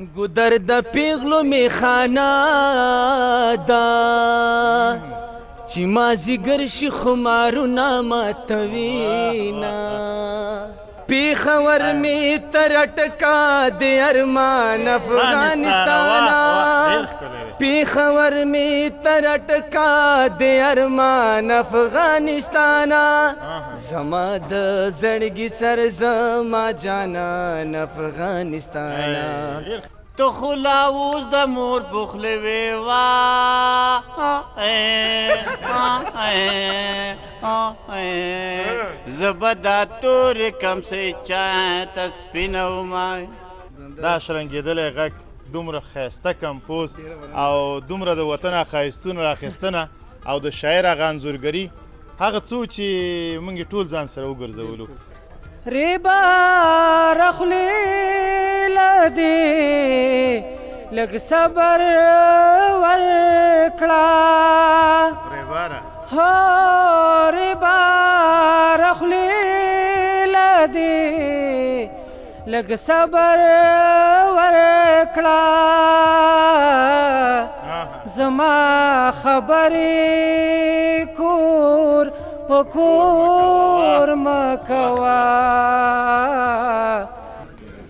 ګودر د پیغلو میخانه ده چې مازیګر شي خمارونه ماتوینا پیښور می تر اټکا د ارمان افغانستانه پیښور می تر اټکا د ارمان افغانستانه زما د زړګي سر زما جانان افغانستانه تو خلا اوس د مور بخلې وې وا زبدا تور کم سي چا تسپینو ما دا شرنګېدلی غږ دومره ښایسته کمپوز او دومره د وطن ښایستونه راخیستنه او د شاعر هغه انځورګري هغه څه چې موږ یې ټول ځان سره وګرځولو ریبار خلی لدی لږ صبر ورکړه هو ریبار خلی لدی لږ صبر ورکړه زما خبرې کور په کور مکوه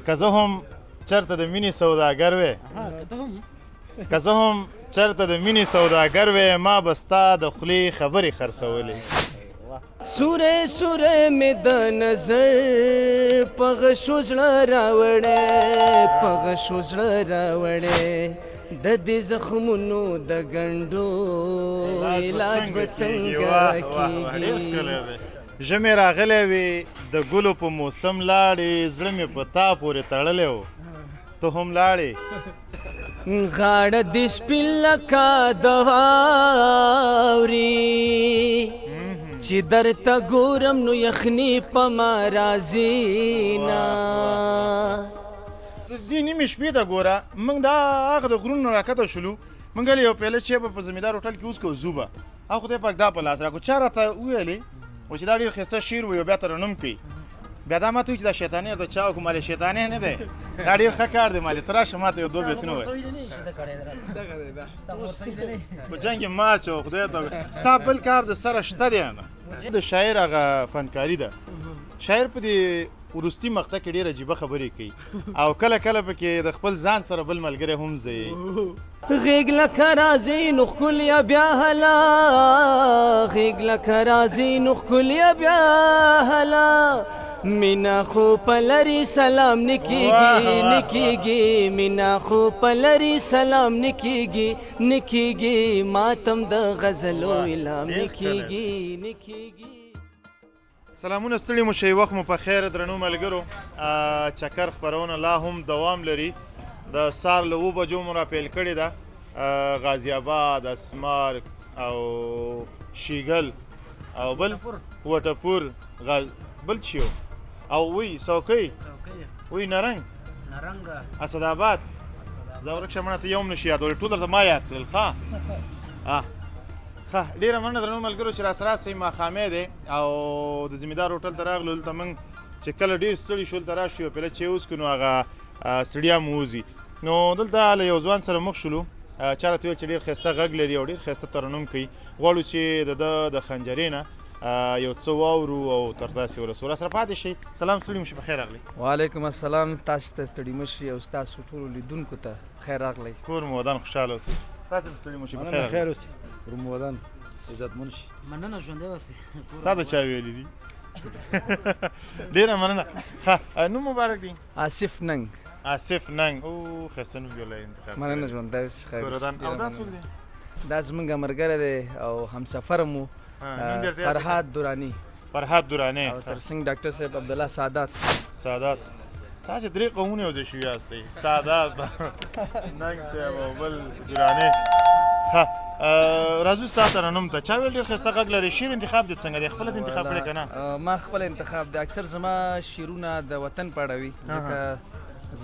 که زه هم چېرته د مینې سوداګر وې که زه هم چېرته د مینې سوداګر وې ما به ستا د خولې خبرې خرڅولې سورې سورې مې د نظر په غشو زړه راوړې په غشو زړه راوړې د دې زخمونو د ګنډو علاج به څنګه کېږي ژمې راغلی وې د ګلو په موسم لاړې زړه مې په تا پورې تړلی و ته هم لاړې غاړه دې سپین لکه د واورې چې درته ګورم نو یخني په ما راځي نه دې نیمې شپې ته ګوره موږ دا هغه د غرونو راکښته شولو موږ هلې یو پیاله چای به په زمیندار هوټل کې وڅښو زو به او خدای پاک دا په لاس راکړو چا راته وویلې و چې دا ډېر ښایسته شعر وایي او بیا ترنم کوي بیا دا ماته وایي چې دا شیطاني د چا وکړو مالې شیطاني نه دی دا ډېر ښه کار دی مالې ته راشه ماته یو دوه بیتونه وایي په جنګ یې ماچ او خدای ته ستا بل کار د سره شته دی نه د شاعر هغه فنکاري ده شاعر په دې وروستي مقطع کې ډېر عجیبه خبرې کوي او کله کله پکې د خپل ځان سره بل ملګری هم ځایي غیږ لکه راځي نو ښکلیا بیا هلا غیږ لکه راځي نو ښکلیا بیا هلا مینا خو پلری سلام نکیږي نکیږي مینا خو پلری سلام نکیږي نکیږي ماتم د غزلو الهام نکیږي نکیږي سلامونه ستړي مو شئ وخت مو په خیر درنو ملګرو چکر خپرونه لا هم دوام لري د سهار له 7 بجو مو راپیل کړې ده غازي آباد اسمار او شیګل او بل وټپور بل چیو او وی څوکۍ وی نرنګ اسداباد زه ورک شم ته یو هم نشي یادولی ټول درته ما یاد کړل ښه ښه ډېره مننه درنو ملګرو چې راسره راسئ ماښامې دی او د زمیندار هوټل ته راغلو دلته موږ چې کله ډېر ستړي شو دلته راشو یو پیاله چای وڅښو نو هغه ستړیا مو وځي نو دلته له یو ځوان سره مخ شولو چا راته وویل چې ډېر ښایسته غږ لري او ډېر ښایسته ترنم کوي غواړو چې د ده د خنجرې نه یو څه واورو او تر تاسې ورسو راسره پاتې شئ سلام ستړي مو شي په خیر راغلی وعلیکم السلام تاسو ته ستړي مه شئ او ستاسو ټولو لیدونکو ته خیر راغلی کور مو ودان خوشحاله اوسئ تاسې هم ستړي مو شي په خیر اوسئ کور مو ودان عزتمن شي مننه ژوندی اوسئ تا د چا ویلي دي ډېره مننه ښه نوم مبارک دی آصف ننګ آصف ننګ او ښایسته نوم جوړی انتخاب مننه ژوندی اوسئ خیر او دا څوک دی دا زموږ ملګری دی او همسفره مو فرهاد دورانی فرهاد دورانی او ترڅنګ ډاکټر صاحب عبدالله سادات تاسې درې قومونه یو ځای شوي یاستئ سادات ننګ صاحب او بل دورانی ښه راځو ستا ترنم ته چا ویل ډېر ښایسته غږ لري شعر انتخاب دې څنګه دی خپله دې انتخاب کړی که نه ما خپل انتخاب دی اکثر زما شعرونه د وطن په اړه وي ځکه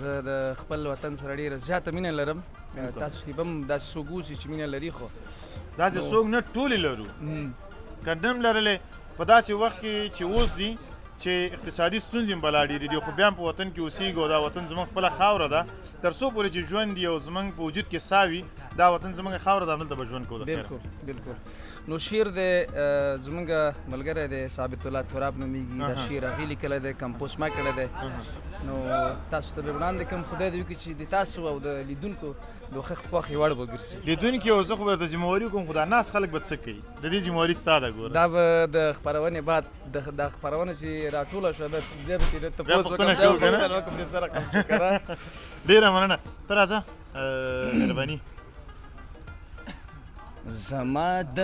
زه د خپل وطن سره ډېره زیاته مینه لرم تاسو به هم داسې څوک اوسي چې مینه لري خو دا چې څوک نه ټولې لرو که نه هم لرلې په داسې وخت کې چې اوس دي چې اقتصادي ستونزې هم بلا ډېرې دي خو بیا هم په وطن کې اوسېږو او دا وطن زموږ خپله خاوره ده تر څو پورې چې ژوند یو زموږ په وجود کې ساه وي دا وطن زموږ خاوره ده همدلته به ژوند کوو د خیره بالکل نو شعر دی زموږ ملګری دی ثابت الله تراب نومیږي دا شعر هغې لیکلی دی کمپوز ما کړی دی نو تاسو ته به وړاندې کوم خدای دې وکړي چې د تاسو او د لیدونکو د خوښې وړ به ګرځي لیدونکي او زه خو به درته ذمهواري کوم خو دا ناست خلک به څه کوي د دې ذمهواري ستا ده ګوره دا به د خپرونې بعد د خپرونه چې راټوله شوه بیا به ترې تپوس وکړم چې سره کوم چې که ډېره مننه ته راځه مهرباني زما د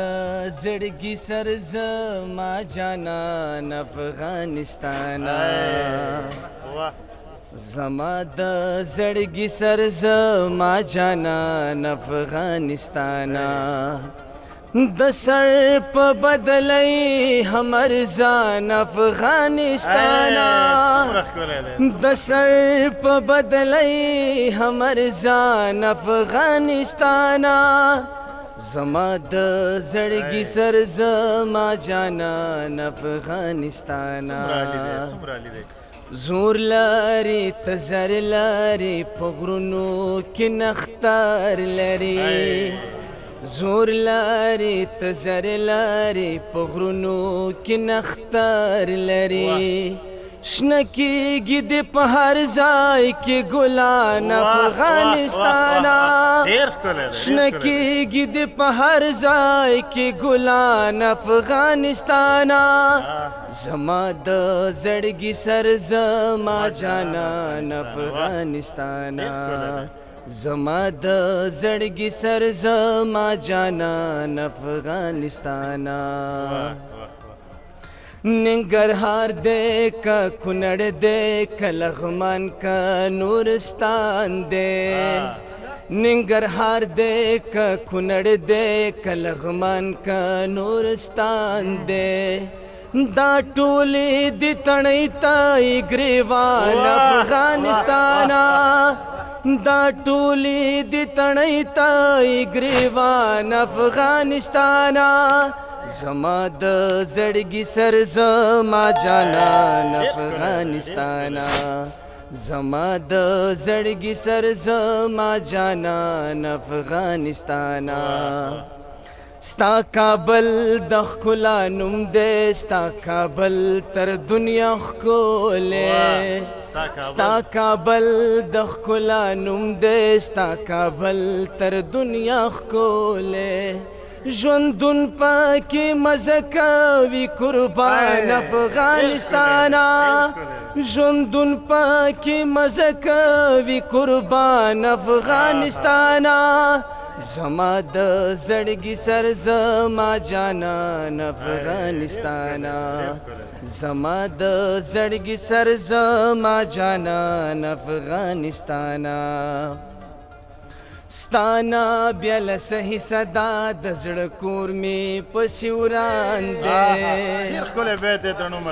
زړګي سر زما جانان افغانستانه زما د زړګي سر زما جانان افغانستانه د سر په بدلۍ همر ځان افغانستانه د سر په بدلۍ همر ځان افغانستانه زما د زړګي سر زما جانان افغانستانه زور لري تزر لري په غرونو کې نختار لري زور لري تزر لري په غرونو کې نختار لري شنه کېږي د په هر ځای کې ګلان افغانستانه شنه کېږي د په هر ځای کې ګلان افغانستانه زما د زړګي سر زما جانان افغانستانه زما د زړګي سر زما جانان افغانستانه ننګرهار دې کا کونړ دې کا لغمان کا نورستان دې ننګرهار دې کا کونړ دې کا لغمان کا نورستان دې دا ټولې دې تڼۍ تای ګریوان افغانستانه دا ټولې دې تڼۍ تای ګریوان افغانستانه زما د زړګي سر زما جانان افغانستانه زما د زړګي سر زما جانان افغانستانه ستا کابل د ښکلا نوم دی ستا کابل تر دنیا ښکلی ستا کابل د ښکلا نوم دی ستا کابل تر دنیا ښکلی ژوندون پکې مزه کوي قربان افغانستانه ژوندون پکې مزه کوي قربان افغانستانه زما د زړګي سر زما جانان افغانستانه زما د زړګي سر زما جانان افغانستانه ستانا بیل صحیح صدا د زړه کور می پسې وران دی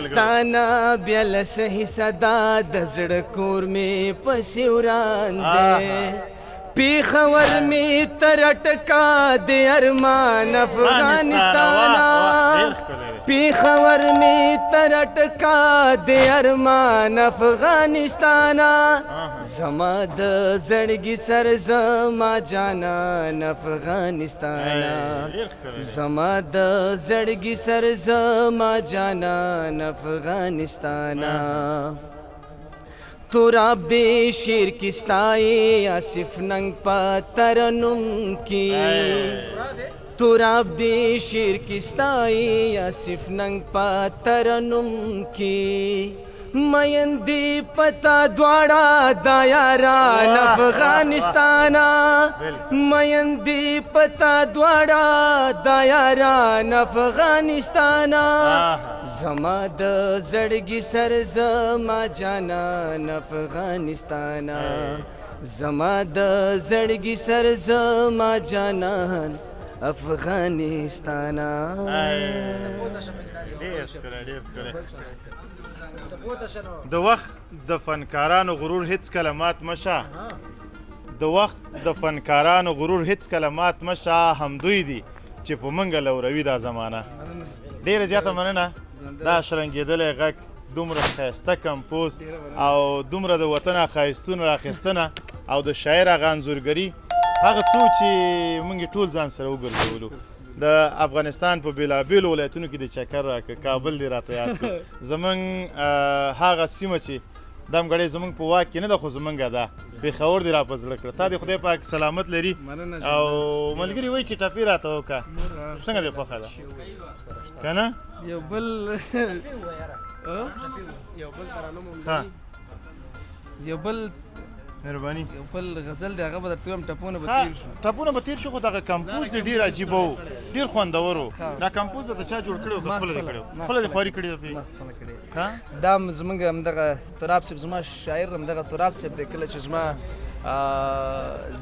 ستانا بیل صحیح صدا د زړه کور می پسې وران دی پیښور می تر ټکا د ارمان افغانستانه پیښور می تر ټکا د ارمان افغانستانه زما د زړګي سر زما جانان افغانستانه زما د زړګي سر زما جانان افغانستانه تراب دې شیر کی ستای آصف ننګ په ترنم کی تراب دې شیر کی ستای آصف ننګ په ترنم کی مایندې پتا دواړه د یاران افغانستانه مایندې پتا دواړه د یاران افغانستانه زما د زړګي سر زما جانان افغانستانه زما د زړګي سر زما جانان افغانستانه د وخت د فنکارانو غرور هیڅ کله مات مشه د وخت د فنکارانو غرور هیڅ کله مات مشه همدوی دي چې په منګه لوروي دا زمانه ډېره زیاته مننه دا شرنګېدلی غږ دومره ښایسته کمپوز او دومره د وطن ښایستونو راخیستنه او د شاعر هغه انځورګري هغه څو چې موږ یې ټول ځان سره وګرځولو د افغانستان په بېلابېلو ولایتونو کې د چکر راکړه کابل دې راته یاد کړو زموږ هغه سیمه چې دمګړی زموږ په واک کې نه ده خو زموږ ده پېښور دې را په زړه کړه تا دې خدای پاک سلامت لري او ملګري وایي چې ټپې راته وکړه څنګه دې خوښه ده که نه یو بل یو بل مهرباني یو بل غزل دی هغه به درته وایم ټپونه به تېر شو ټپونه به تېر شو خو دغه کمپوز دې ډېر عجیبه و ډېر خوندور و دا کمپوز درته چا جوړ کړی و که خپله دې کړی و خپله دې خواري کړې ده پرې دا زمونږ همدغه تراب صاحب زما شاعر همدغه تراب صاحب دی کله چې زما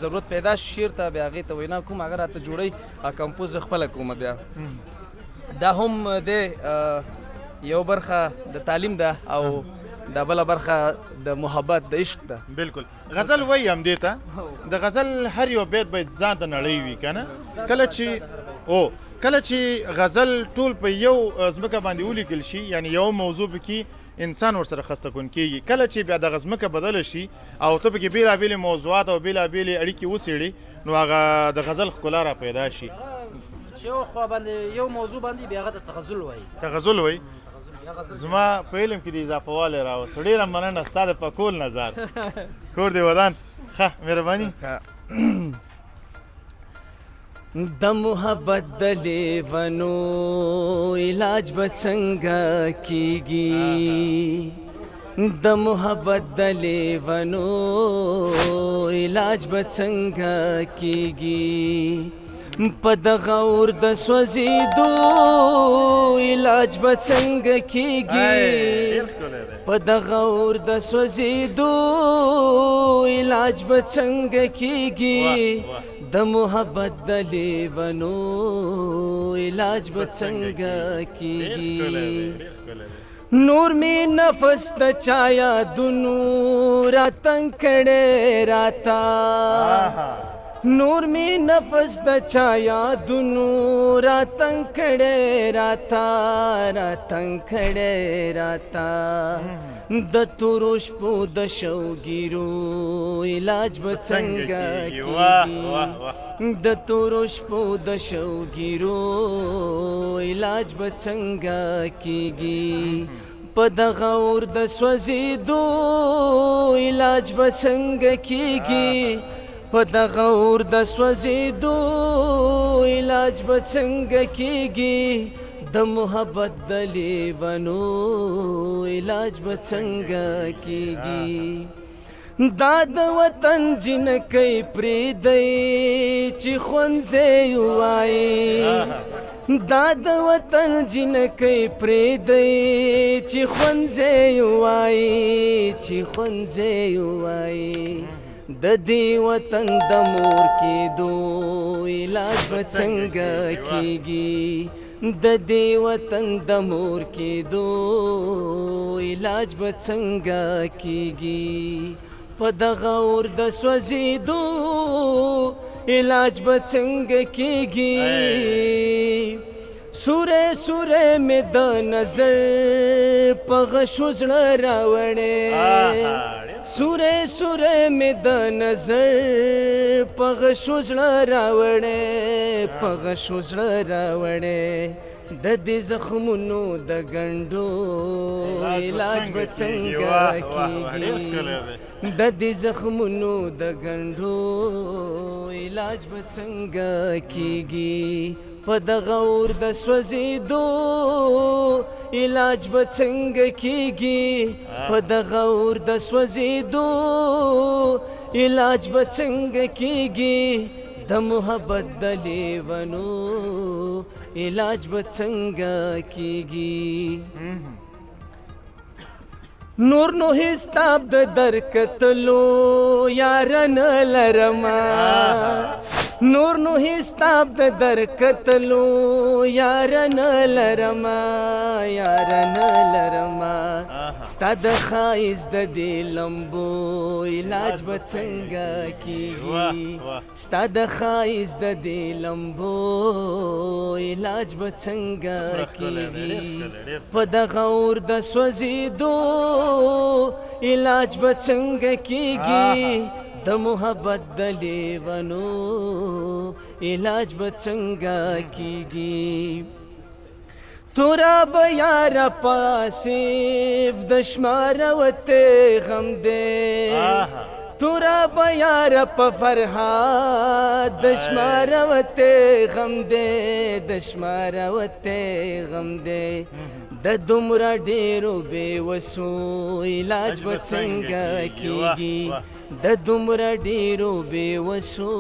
ضرورت پیدا شي شعر ته بیا هغې ته وینا کوم هغه راته جوړوي کمپوز زه خپله کومه بیا دا هم دی یو برخه د تعلیم ده او دا بله برخه د محبت د عشق ده بالکل غزل وایي هم دې ته د غزل هر یو بیت باید ځان د نړۍ وي که نه کله چې غزل ټول په یو ځمکه باندې ولیکل شي یعنی یو موضوع پکې انسان ورسره خسته کن کېږي کله چې بیا دغه ځمکه بدله شي او ته پکې بېلابېلې موضوعات او بېلابېلې اړیکې وڅېړې نو هغه د غزل ښکلا را پیدا شي چې یو خوا باندې یو موضوع باندې بیا هغه ته تغزل وایي تغزل وایي زما په علم کې د اضافه والی راوست ډېره مننه ستا د پکول نظر کور دې ودان ښه مهرباني د محبت د لیونو علاج به څنګه کیږي د محبت د لیونو علاج به څنګه کیږي په دغه اور د سوځېدو علاج به څنګه کیږي په دغه اور د سوځېدو علاج به څنګه کیږي د محبت د لیونو علاج به څنګه کیږي نور می نفس د چا یادونو راتنګ کړی راته نور می نفس د چا یادونو راتنګ کړی راته د تورو شپو د شوګیرو علاج به څنګه کیږي د تورو شپو د شوګیرو علاج به څنګه کیږي په دغه اور د سوځېدو علاج به څنګه کیږي په دغه اور د سوځېدو علاج به څنګه کیږي د محبت د لیونو علاج به څنګه کیږي دا د وطن جنکۍ پرېږدئ چې ښوونځی ووایي دا د وطن جنکۍ پرېږدئ چې ښوونځی ووایي د دې وطن د مور کېدو علاج به څنګه کیږي د دې وطن د مور کېدو علاج به څنګه کیږي په دغه اور د سوځېدو علاج به څنګه کیږي سوره سوره مې د نظر په غشو زړه راوړې سوره سوره مې د نظر په غشو زړه راوړې د دې زخمونو د ګنډو علاج به څنګه کیږي د دې زخمونو د ګنډو علاج به څنګه کیږي په دغه اور د سوځېدو علاج به څنګه کیږي په دغه اور د سوځېدو علاج به څنګه کیږي د محبت د لیونو علاج به څنګه کیږي نور نو حساب د درکتلو یار نه لرما نور نو هستاب د در کتلو یار نه لرما یار نه لرما ستا د ښایست د دې لمبو علاج به څنګه کیږي ستا د ښایست د دې لمبو علاج به څنګه کیږي په دغه اور د سوځېدو علاج به څنګه کیږي د محبت د لیونو علاج به څنګه کیږي تورا به یاره پاسیف د شماروتې غم دی تورا به یاره په فرهاد د شماروتې غم دی د شماروتې غم دی د دومره ډېرو بېوسو علاج به څنګه کیږي د دومره ډېرو بېوسو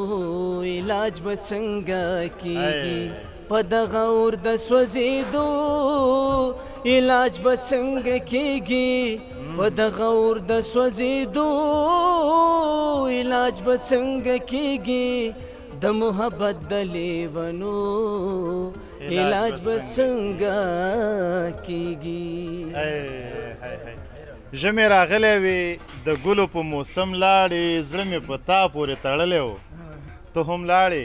علاج به څنګه کیږي په دغه اور د سوځېدو علاج به څنګه کیږي په دغه اور د سوځېدو علاج به څنګه کیږي د محبت د لیونو علاج به څنګه کیږي ژمې راغلی وې د ګلو په موسم لاړې زړه مې په تا پورې تړلی و ته هم لاړې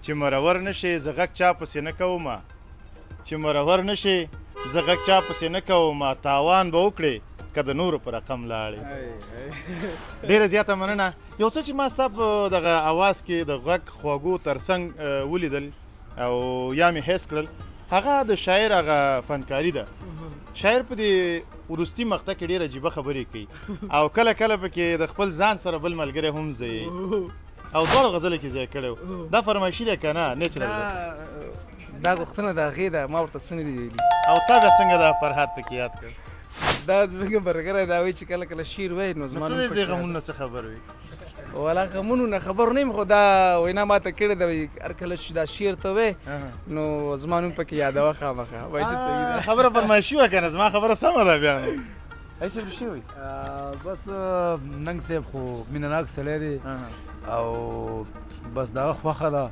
چې مرور نه شې زه غږ چا پسې نه کومه چې مرور نه شې زه غږ چا پسې نه کومه تاوان به وکړې که د نورو په رقم لاړې ډېره زیاته مننه یو څه چې ما ستا په دغه اواز کې د غږ خواږو ترڅنګ ولیدل او یا مې حس کړل هغه د شاعر هغه فنکاري ده شاعر په دې وروستي مقطع کې ډېره عجیبه خبرې کوي او کله کله پکې د خپل ځان سره بل ملګری هم ځایي او دواړو غزله کې ځای کړی دا فرمایشي دی که نه نیچرل ده دا غوښتنه د هغې ده ما ورته څه نه دي ویلي او تا بیا څنګه دا فرهاد پکې یاد کړ دا زموږ برګری دا وایي چې کله کله شعر وایي نو زما ته د دې غمونو څه خبر وي والا غمونو نه خبر نه یم خو دا وینا ماته کړې ده هر کله چې دا شعر ته وایي نو زما نوم پکې یادوه خامخا وایي چې صحیح ده خبره فرمایشي وه که نه زما خبره سمه ده بیا نو ای صاحب څه وایي بس ننګ صاحب خو مینه ناک سړی دی او بس دا خوښه ده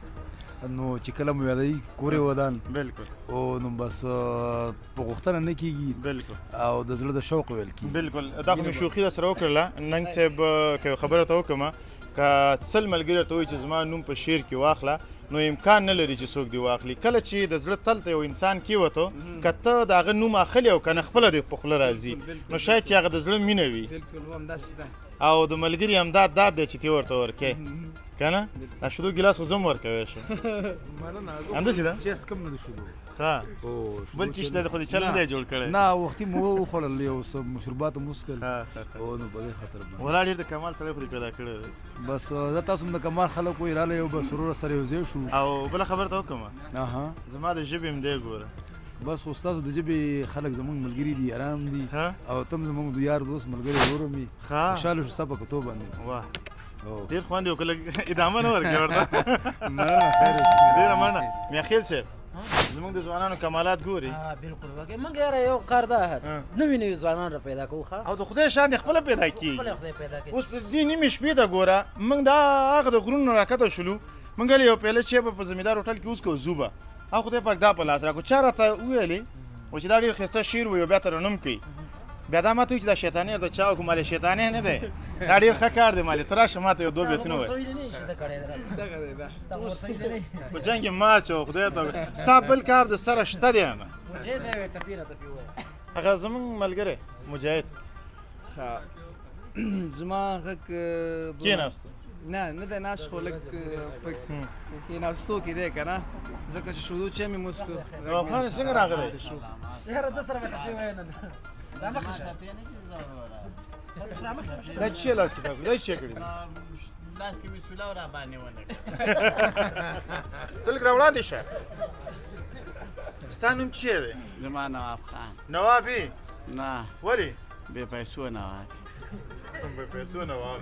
نو چې کله مو یادوي کور یې ودان بلکل او نو بس په غوښتنه نه کېږي بلکل او د زړه د شوق ویل کېږي بلکل دا خو مې شوخي در سره وکړله ننګ صاحب که یو خبره ته وکړمه که سل ملګري ورته وایي چې زما نوم په شعر کې واخله نو امکان نه لري چې څوک دې واخلي کله چې د زړه تل ته یو انسان کېوته که ته د هغه نوم اخلي او که نه خپله دې په خوله راځي نو شاید چې هغه د زړه مینه وي بلکل همداسې ده او د ملګري همدا داد دی چې ته ورته ورکې که نه دا شیدو ګیلاس خو زه هم ورکوی شم همداسې ده چیس کم نه ده شروع ښه بل چیش دی خو دې چل نه دی جوړ کړی نه وختي مو وخوړل یو څه مشروبات مو وڅښل او نو په دې خاطر باندې ولا ډېر د کمال سړی خو دې پیدا کړی دی بس زه تاسو هم د کمال خلک وایي راله یو بس ورور سره یو ځای شو او بله خبره ته وکړمه اها زما د ژبې هم دی ګوره بس خو ستاسو د ژبې خلک زموږ ملګري دي آرام دي او تم زموږ د یار دوست ملګري ورور مې خوشحاله شو ستا په کتو باندې واه ډېر خوند یې وکړه ادامه نه ورکړې ورته نه خیر ډېره مننه میاخیل صاحب زموږ د ځوانانو کمالات ګوري بالکل وګورئ موږ یاره یو کار دا نوي نوي ځوانان را پیدا کوو ښه او د خدای شان دې خپله پیدا کېږي خدای پیدا کوي اوس په دې نیمې شپې ده ګوره موږ دا هغه د غرونو راکښته شولو موږ هلې یو پیاله چای به په زمیندار هوټل کې اوسکو زو به او خدای پاک دا په لاس راکړو چا راته وویلې و چې دا ډېر ښایسته شعر وایي او بیا ترنم کوي بیا دا ماته وایي چې دا شیطاني ورته چا وکړو مالې شیطاني نه دی دا ډېر ښه کار دی مالې ته راشه ماته یو دوه بیتونه وایي په جنګ کې ماچ او خدای ته ستا بل کار د سره شته دی نه هغه زموږ ملګری مجاهد زما غږ کېناستو نه نه دی ناست خو لږ په کېناستو کې دی که نه ځکه چې شودو چای مې موسکو افغان څنګه راغلی یاره ده سره به ټپې وایه نن دا مخکې شه دا چې لاس کې دا چې کړی لاس کې بسم الله را باندې ونه ته لږ راوړاندې شه ستا نوم څه دی زما نواب خان نوابي نه ولې بې پیسو نواب بې پیسو نواب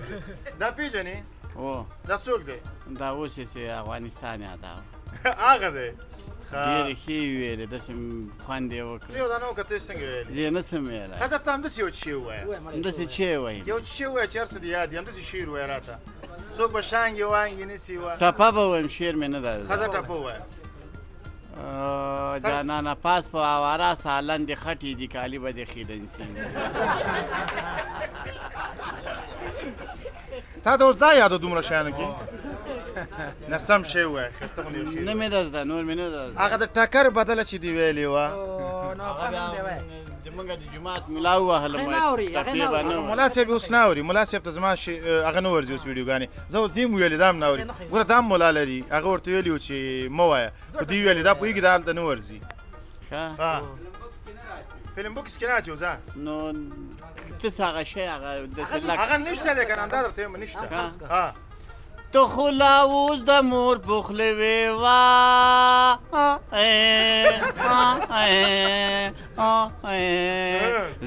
دا پیژنې او دا څوک دی دا اوس چې افغانستان یاداو هغه دی ډېرې ښې ویلې داسې خوند یې وکړ ته یو دا نه وکړه ته څنګه ویلې زه یې نه شم ویلی ښځه ته همداسې یو شی ووایه همداسې چې وایي یو شی ووایه چې هر څه دې یاد وي همداسې شعر ووایه راته څوک به شانګې وانګې نیسي وه ټپه به وایم شعر مې نه ده ښځه ټپه ووایه جانانه پاس په آواره سالن دې خټې دي کالي به دې خیلنسي تا ته اوس دا یاده دومره شیانو کې نه سم شی ووایه ښایسته غوندې یو شعر نه مې ده زده نور مې نه ده هغه د ټکر بدله چې دې ویلې وه زمونږ د جومات ملا ووهلم ټپې به نه ملا صاحب اوس نه اوري ملا صاحب ته زما هغه نه ورځي اوس ویډیوګانې زه اوس دې م ویلې دا هم نه اوري ګوره دا هم ملا لري هغه ورته ویلي و چې مه وایه خو دې ویلې دا پوهېږي دا هلته نه ورځي فلم بوکس کې نه اچو ځه نو ته څه هغه شی هغه داسې لک هغه نشته دی که نه همدا درته وایم نشته ته خو لا اوس د مور پخلې وې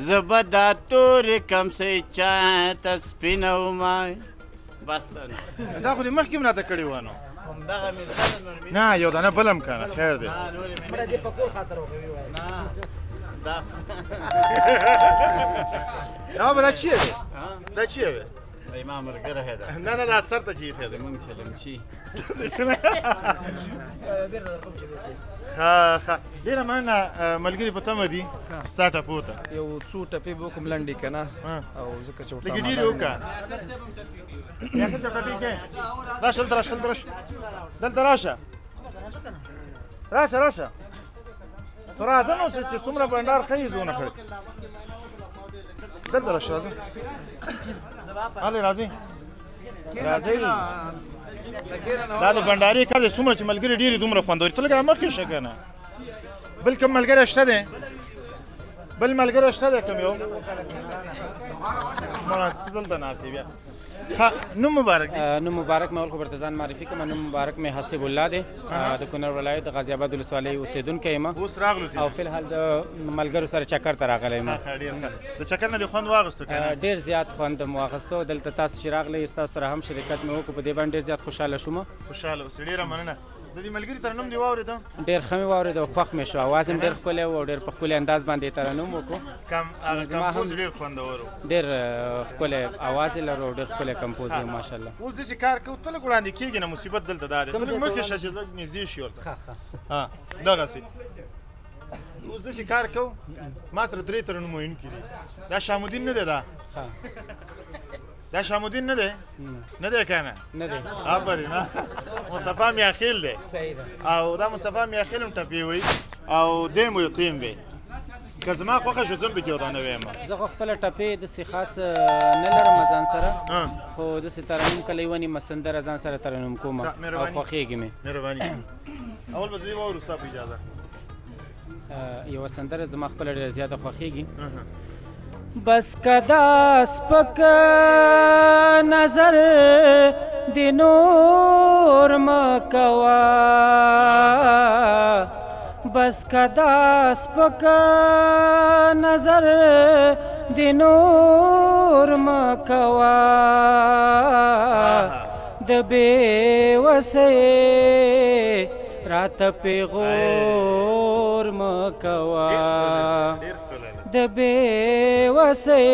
زه به دا تورې کمسۍ چا ته سپینومه بس ده دا خو دې مخکې هم راته کړې وه نو همدغه مې زده ده نور مې نه یو دانه بل هم که نه خیر دی نورې مې مړه دې په کور خاطر وکوي وایي نه دا نه به دا چیه دی دا چیه دی ما ملګری ده نه نه دا سر ته چې ایښی دی زمونږ چلمچي ښه ډېره مننه ملګري په تمه دي ستا ټپو ته یو څو ټپې به وکړم لنډې که نه او ځکه چې ورته لږې ډېرې وکړه یا ښه چپټپې کې راشه دلته راشه دلته راشه دلته راشه راشه راشه راځه نو چې څومره بنډار ښیي دونه ښه دلته راشه راځه هلې راځئ راځئ دا د بنډاري کار دی څومره چې ملګري ډېرې دومره خوندوري ته لږ مخکې شه که نه بل کوم ملګری شته دی بل ملګری شته دی کوم یو مړه ته دلته ناست یې بیا نوم مبارک نوم مبارک مې اول خو برته ځان معرفي کوم نوم مبارک مې حسب الله دی د کونړ ولایت د غازي آباد ولسوالۍ اوسېدونکی یم اوس راغلو او فی الحال د ملګرو سره چکر ته راغلی یم ډېر ښه د چکر نه دې خوند واخیستو که نه ډېر زیات خوند مو واخیستو دلته تاسو چې راغلی ستاسو سره هم شرکت مې وکړو په دې باندې ډېر زیات خوشحاله شوم خوشحاله اوسې ډېره مننه د دې ملګري ترنم دې واورېده ډېر ښه مې واورېد او خوښ مې شو اواز هم ډېر ښکلی و او ډېر په ښکلي انداز باندې ترنم وکړو هغه کمپوز ډېر خوندور و ډېر ښکلی اواز یې لرو او ډېر ښکلی کمپوز یې ماشاءالله اوس داسې کار کوو ته لږ وړاندې کېږي نه مصیبت دلته دا دی ته لږ مخکې شه چې لږ نږدې شي ورته دغسې اوس داسې کار کوو ما سره 3 ترنم ویونکي دي دا شامالدین نه دی دا شامالدین نه دی نه دی که نه نه دی آفرین مصطفی میاخیل دی صحیح ده او دا مصطفی میاخیل هم ټپې وایي او دی مو یو ټیم دی که زما خوښه شو زه هم پکې یو دانه ویم زه خو خپله ټپې داسې خاص نه لرم ځان سره خو داسې ترنم کله یې ونیمه سندره ځان سره ترنم کوم او خوښېږي مې مهرباني اول به دې واورو ستا په اجازه یوه سندره زما خپله ډېره زیاته خوښېږي بس کدا سپک نظر د نور مکوا بس کدا سپک نظر د نور مکوا د بے وسې رات پیغور مکوا د بے وسې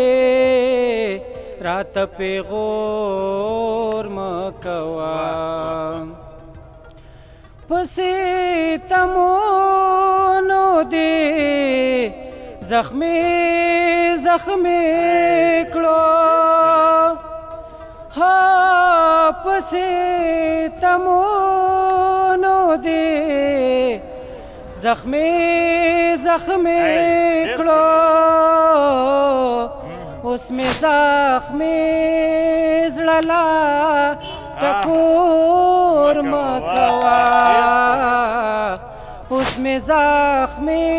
رات پیغور مکوا پسې تمونو دې زخمی کړو ها پسې تمونو دې زخمی کړو اوس مې زخمی زړه لا ټکور مکوا اوس مې زخمی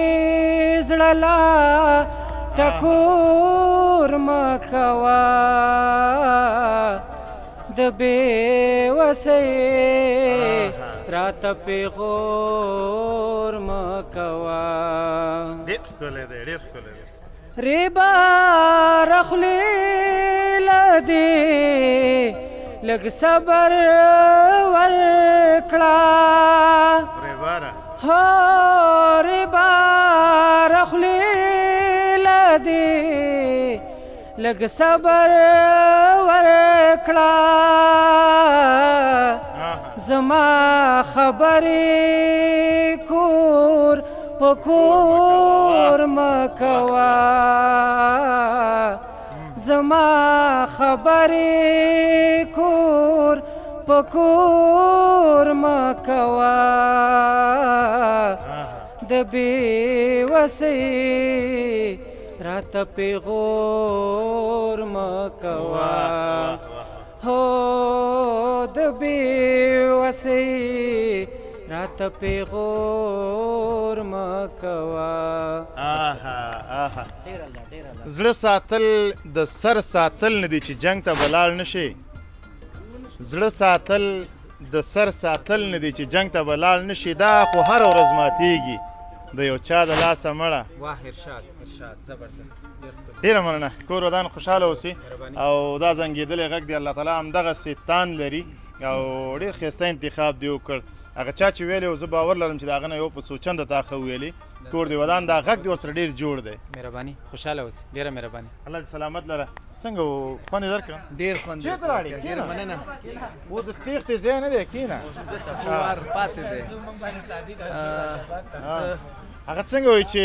زړه لا ټکور مکوا د بې وسې راته پیغور مکوا ډېر ښکلی دی ډېر ښکلی دی ریبا رخلی لدې لږ صبر ورکړه ها ریبا رخلی لدې لږ صبر ورکړه زما خبرې کور په کور مه کوه زما خبرې کور په کور مه کوه د بې وسۍ راته پیغور مه کوه هو د بې وسۍ راته پیغور مه کوه زړه ساتل د سر ساتل نه دی چې جنگ ته بلاړ نشي زړه ساتل د سر ساتل نه دی چې جنگ ته بلاړ نشي دا خو هر ورځ ماتیږي د یو چا د لاسه مړه واه ارشاد زبردست ډېره مننه کور ودان خوشحاله اوسئ او دا زنګېدلی غږ دی الله تعالی همدغسې تان لري او ډېر ښایسته انتخاب دی وکړ هغه چا چې ویلی و زه باور لرم چې د هغه نه یو په څو چنده تا ښه ویلي کور دی ودان دا غږ دی ورسره ډېر جوړ دی مهرباني خوشحاله اوسئ ډېره مهرباني الله دې سلامت لره څنګه و خوند یې درکړه ډېر خوند چېرته لاړې ډېره مننه و د تېښتې ځای نه دی کښېنه ټپوار پاتې دی هغه څنګه وایي چې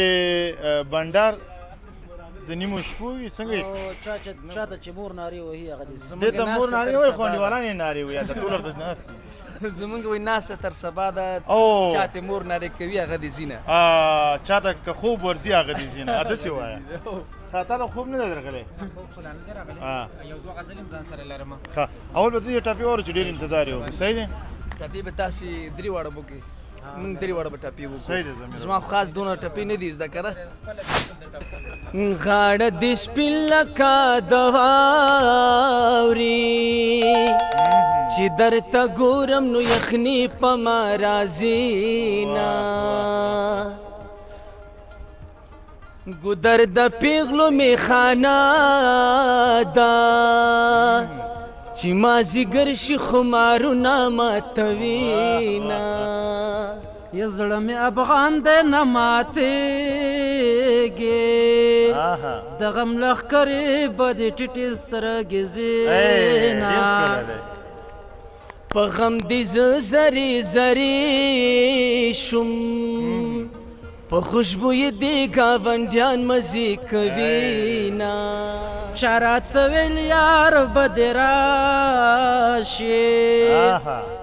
بنډار د نیمو شپو وي څنګه وي چاته چې مور نارې وهي هغه دې ته مور نارې وایي خوندیوالان یې نارې وایي دا ټول ورته ناست دي زمونږ وایي ناسته تر سبا ده چاته مور نارې کوي هغه دې ځي نه چاته که خوب ورځي هغه دې ځي نه داسې وایه ښه تا ته خوب نه دی درغلی یو دوه غزلې هم ځان سره لرم ښه اول به ته یو ټاپي واورو چې ډېر انتظار یې وکړو صحیح دی ټپي به تاسې درې واړه وکړي موږ درې واړه به ټپي صحیح دی وکړو زما خاص دونه ټپي نه دي زده که نه غاړه دې سپین لکه د واورې چې درته ګورم نو یخني په ما راځي نه ګودر د پیغلو میخانه ده چې مازدیګر شي خمارونه ماتوینه یا زړه مې افغان دی نه ماتېږي د غم لښکرې به دې ټیټې سترګې زینا په غم دې زه زری زری شم په خوشبویې دې ګاونډیان مزې کوینه چا راته ویل یار به دې راشي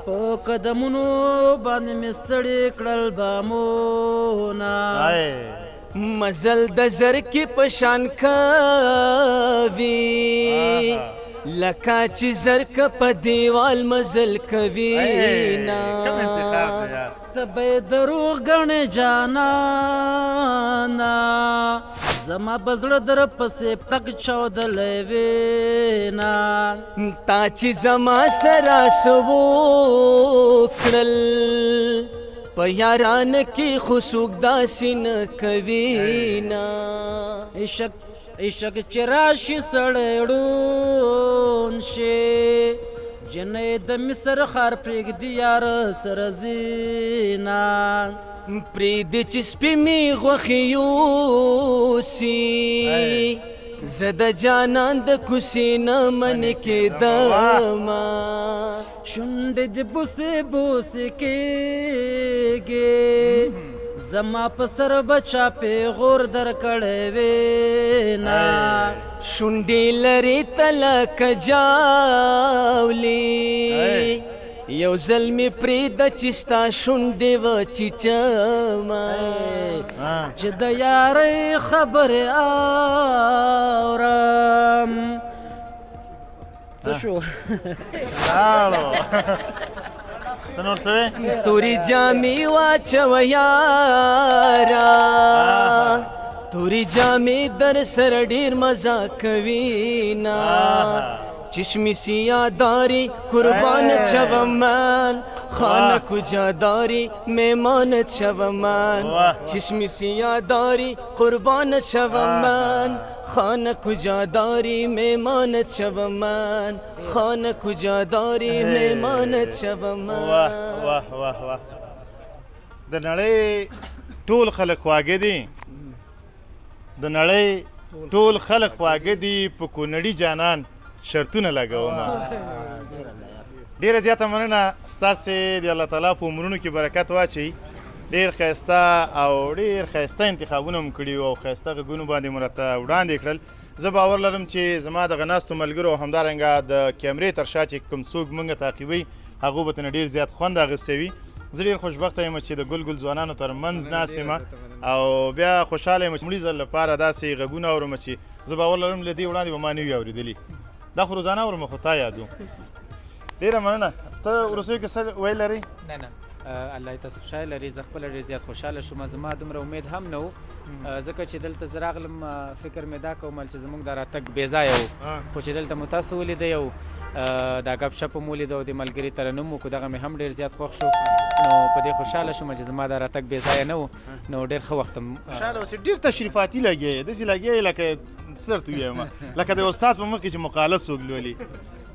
په قدمونو باندې مې ستړي کړل بامونه مزل د زرکې په شان کوي لکه چې زرکه په دیوال مزل کوینه ته به یې دروغ ګڼې جانانه زما به زړه در پسې پک چاودلی وینه تا چې زما سره څه وکړل په یارانه کې خو څوک داسې نه کوینه عشق چې راشي سړی ړوند شي جنۍ د مصر ښار پرېږدي یار سره ځینه پرېږدي چې سپي مې غوښې یوسي زه د جانان د کوڅې نه منې کېدمه شونډې دې بوسې بوسې کېږي زما په سر بچا پیغور در کړی وینا شونډې لرې ته لکه جاولې یو ځل مې پرېږده چې ستا شونډې وچیچمه چې د یارۍ خبرې اورم څه شو تورې جامې واچوه یاره تورې جامې در سره ډېر مزه کوینه چشمی سیاداری قربانت شوم من خانه کجا داری میمانت شوم من چشمی سیاداری قربانت شوم من خانه کجا داری میمانت شوم من خانه کجا داری میمانت شوم من واه واه واه واه د نړۍ ټول خلک خواږه دي د نړۍ ټول خلک خواږه دي په کونړي جانان شرطونه لګوم ډېره زیاته مننه ستاسې د الله تعالی په عمرونو کې برکت واچوي ډېر ښایسته او ډېر ښایسته انتخابونه مو کړي وو او ښایسته غږونو باندې مو راته وړاندې کړل زه باور لرم چې زما دغه ناستو ملګرو او همدارنګه د کیمرې تر شا چې کوم څوک موږ تعقیبوي هغو به ترنه ډېر زیات خوند اخیستی وي زه ډېر خوشبخته یم چې د ګل ګل ځوانانو تر منځ ناست یم او بیا خوشحاله یم چې لومړي ځل لپاره داسې غږونه اورم چې زه باور لرم له دې وړاندې به ما نه وي اورېدلي دا خو روزانه اورم خو تا یادو ډېره مننه ته وروستیو کې څه ویل لرې نه الله یې تاسو خوشحاله لري زه خپله ډېر زیات خوشحاله شوم زما دومره امید هم نه و ځکه چې دلته زه راغلم فکر مې دا کوم چې زموږ دا راتګ بې ځایه و خو چې دلته مو تاسو ولیدی او دا ګپ شپ مو ولیده او د ملګري ترنم وکړو دغه مې هم ډېر زیات خوښ شو نو په دې خوشحاله شوم چې زما دا راتګ بې ځایه نه و نو ډېر ښه وخت خوشحاله اوسې ډېر تشریفاتي لګې داسې لګې لکه څه درته ووایم لکه د استاد په مخ کې چې مقاله څوک لولي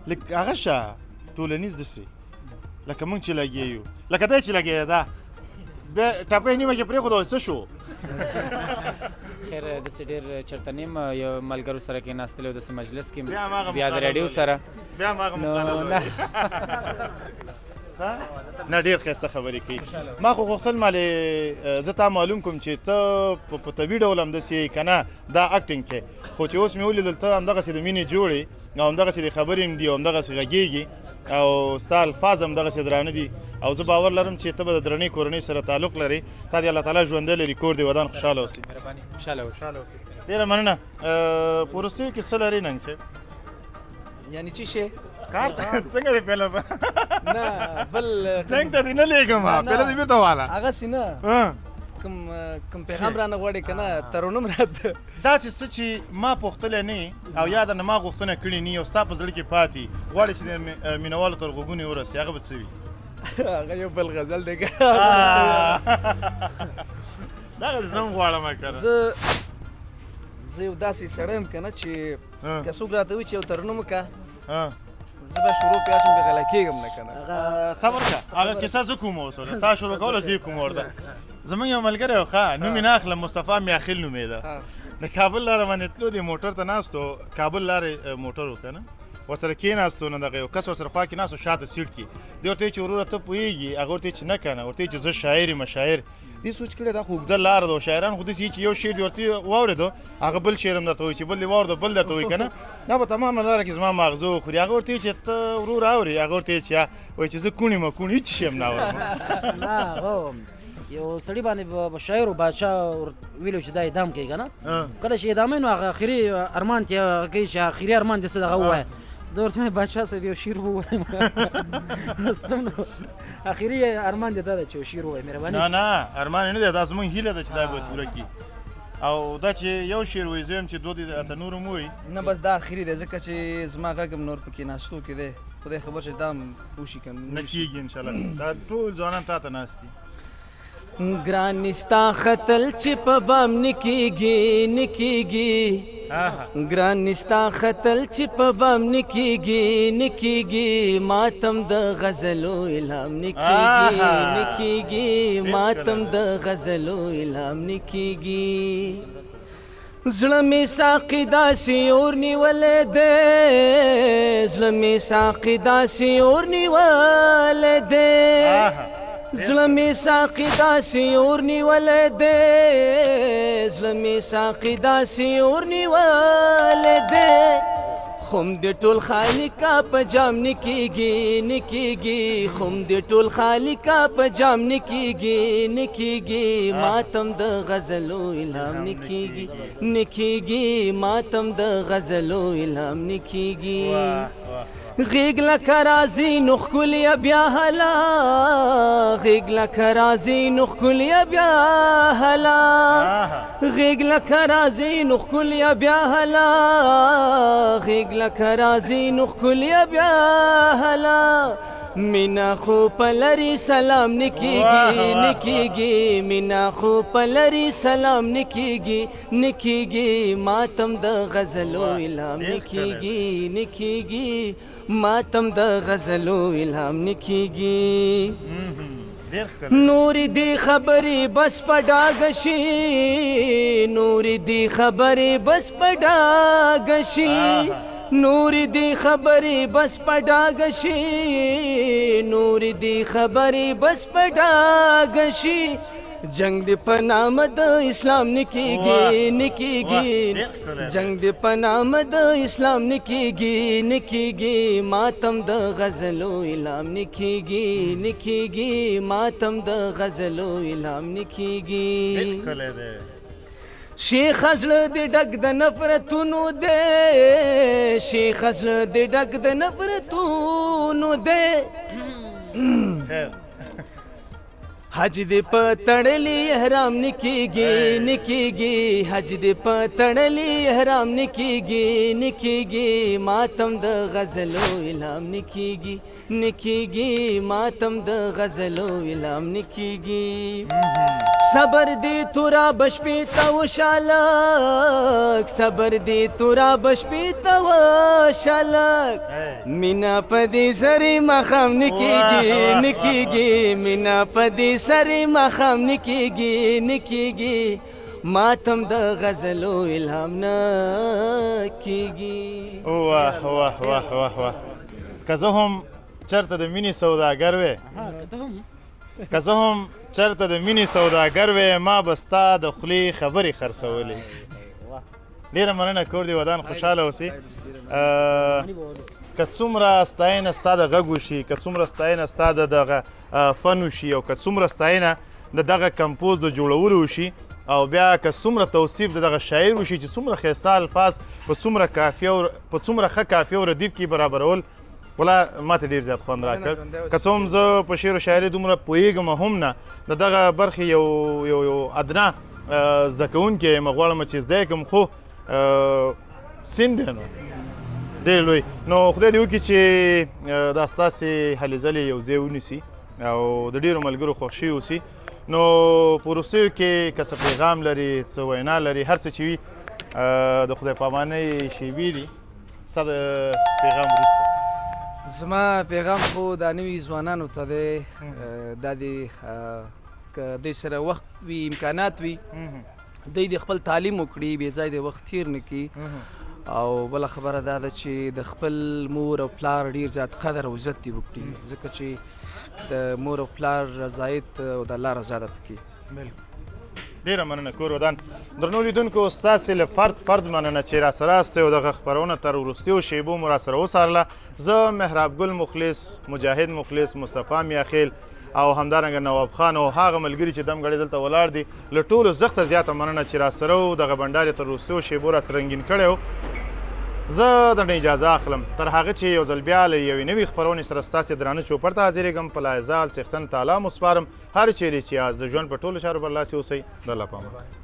لکه هغه شه ټولنیز داسې لکه موږ چې لګې یو لکه دی چې لګې ده بیا ټاپۍ نیمه کې پرېښوده څه شو خیر داسې ډېر چېرته نیم یو ملګرو سره کېناستلی او داسې مجلس کې بیا د راډیو سره بیا هماغه مقاله نه ډېر ښایسته خبرې کوي ما خو غوښتل مالې زه تا معلوم کوم چې ته په طبیعي ډول همداسې یې که نه دا اکټینګ کې خو چې اوس مې ولیدل ته همدغسې د مینې جوړې او همدغسې د خبرې هم دي او همدغسې غږېږي او ستا الفاظ همدغسې درانه دي او زه باور لرم چې ته به د درنې کورنۍ سره تعلق لرې تا د الله تعالی ژوندی لري کور دې ودان خوشحاله اوسي خوشحاله اوسئ ډېره مننه په وروستیو کې څه لرې ننګ صاحب یعنی څه شی کار څنګه دی پیله نه بل جنګ ته دې نه لېږم پیله دې بېرته واله هغسې نه کوم پیغام رانه غواړې که نه ترنم راته داسې څه چې ما پوښتلی نه او یا درنه ما غوښتنه کړې نه او ستا په زړه کې پاتې غواړې چې د مینهوالو تر غوږونې ورسي هغه به څه وي هغه یو بل غزل دی دغسې زه هم غواړم که زه یو داسې سړی یم که نه چې که څوک راته وایي چې یو ترنم وکړه زه به شروع پې اچوم که غلی کېږم نه که نه صبر که هغه کیسه زه کوم اوس تا شروع کوله زه یې کوم ورته زمونږ یو ملګری و ښه نوم یې نه اخلم مصطفی میاخیل نومېده د کابل لاره باندې تلو دی موټر ته ناست و کابل لارې موټر و که نه ورسره کېناستو نو دغه یو کس ورسره خوا کې ناست و شاته سیټ کې دی ورته وایي چې وروره ته پوهېږي هغه ورته وایي چې نه که نه ورته وایي چې زه شاعر یم شاعر دې سوچ کړی دا خو اوږده لاره ده او شاعران خو داسې چې یو شعر دې ورته واورېدو هغه بل شعر هم درته وایي چې بل دې واورېدو بل درته وایي که نه دا په تمامه لاره کې زما ماغزه وخوري هغه ورته وایي چې ته ورور اورې هغه ورته وایي چې وایي چې زه کوڼ یم کوڼ هېڅ شی هم نه اورم نه هغه یو سړي باندې شاعر و بادشاه ویلو چې دا اعدام کوي که نه کله چې اعداموي نو هغه اخري ارمان ته کوي چې اخري ارمان دې څه دغه ووایه زه ورته وایم بادشاه صاحب یو شعر ووایم نو اخري ارمان دې دا ده چې یو شعر ووایه مهرباني نه نه ارمان یې نه دی دا زموږ هیله ده چې دا به پوره کړي او دا چې یو شعر وایي زه یم چې دوه دې اته نور هم وایي نه بس دا اخري دی ځکه چې زما غږ هم نور په کېناستو کې دی خدای خبر چې دا هم وشي که نه کېږي انشاءالله دا ټول ځوانان تا ته ناست دي ګران ستا خطل چې په بام نکېږي نکېږي ګران ستا خطل چې په بام نکېږي نکېږي ماتم د غزلو الهام نکېږي نکېږي ماتم د غزلو الهام نکېږي زړه مې ساقي داسې اور نیولی دی زړه مې ساقي داسې اور نیولی دی زړه مې ساقي داسې اور نیولی دی زړه مې ساقي داسې اور نیولی دی خم دې ټول خالقه په جام نه کېږي نه کېږي خم دې ټول خالقه په جام نه کېږي نه کېږي ماتم د غزلو الهام نه کېږي نه کېږي ماتم د غزلو الهام نه کېږي غیږ لکه راځي نو ښکلیه بیا هلا غیږ لکه راځي نو ښکلیه بیا هلا غیږ لکه راځي نو ښکلیه بیا هلا غیږ لکه راځي نو ښکلیه بیا هلا مینا خو په لري سلام نه کېږي نه کېږي مینا خو په لري سلام نه کېږي نه کېږي ماتم د غزلو الهام نه کېږي نه کېږي ماتم د غزلو الهام نه کېږي نور دی خبرې بس په ډاګه شي نور دی خبرې بس په ډاګه شي نور دی خبرې بس په ډاګه شي نور دی خبرې بس په ډاګه شي جنگ دی په نام د اسلام نکیږي نکیږي جنگ دی په نام د اسلام نکیږي نکیږي ماتم د غزلو الهام نکیږي نکیږي ماتم د غزلو الهام نکیږي شیخ ازل دی ډک د نفرتونو دی شیخ ازل دی ډک د نفرتونو دی حج دې په تړلي احرام نکیږي نکیږي حج دې په تړلي احرام نکیږي نکیږي ماتم د غزلو الهام نکیږي نکیږي ماتم د غزلو الهام نکیږي صبر دی تورا بشپیتا و شالک صبر دی تورا بشپیتا و شالک مینا پدی سری مخام نکیږي نکیږي مینا پدی سری مخام نکیږي نکیږي ماتم د غزلو الهام نکیږي. واه واه واه واه واه که زه هم چېرته د مینې سوداګر وې که زه هم چېرته د مینې سوداګر وې ما به ستا د خولې خبرې خرڅولې. ډېره مننه کور دې ودان خوشحاله اوسې. که څومره ستاینه ستا د غږ وشي که څومره ستاینه ستا د دغه فن وشي او که څومره ستاینه د دغه کمپوز د جوړولو وشي او بیا که څومره توصیف د دغه شاعر وشي چې څومره ښایسته الفاظ په څومره ښه کافیه او ردیف کې برابرول ولا ماته ډېر زیات خوند راکړ. که څه هم زه په شعر و شاعري دومره پوهېږم هم نه د دغه برخې یو ادنا زده کوونکی یم غواړم چې زده یې کړم خو سیند دی نو ډېر لوی نو خدای دې وکړي چې دا ستاسې هلې ځلې یو ځای ونیسي او د ډېرو ملګرو خوښ شوي اوسي. نو په وروستیو کې که څه پیغام لري څه وینا لري هر څه چې وي د خدای پامانۍ شیبې دي ستا د پیغام وروسته. زما پیغام خو دا نوي ځوانانو ته دی دا د که دوی سره وخت وي امکانات وي دوی د خپل تعلیم وکړي بې ځای د وخت تیر نه کړي او بله خبره دا ده چې د خپل مور او پلار ډېر زیات قدر او عزت دې وکړي ځکه چې د مور او پلار رضایت او د الله رضا ده پکې. ډېره مننه کور ودان. درنو لیدونکو ستاسې له فرد مننه چې راسره یاستئ او دغه خپرونه تر وروستیو شیبو مو راسره وڅارله. زه مهراب ګل مخلص مجاهد مخلص مصطفی میاخیل او همدارنګه نواب خان او هغه ملګري چې دم غړي دلته ولاړ دي له ټولو زښته زیاته مننه چې راسره و دغه بنډار تر وروستیو شیبو راسره رنګین کړی و. زه درنه اجازه اخلم تر هغه چې یو ځل بیا له یوې نوې خپرونې سره ستاسې درانه چوپړ ته حاضرېږم. په لایزال څښتن تعالی مو سپارم هر چیرې چې یاست د ژوند په ټولو چارو برلاسي اوسئ. د الله په امان.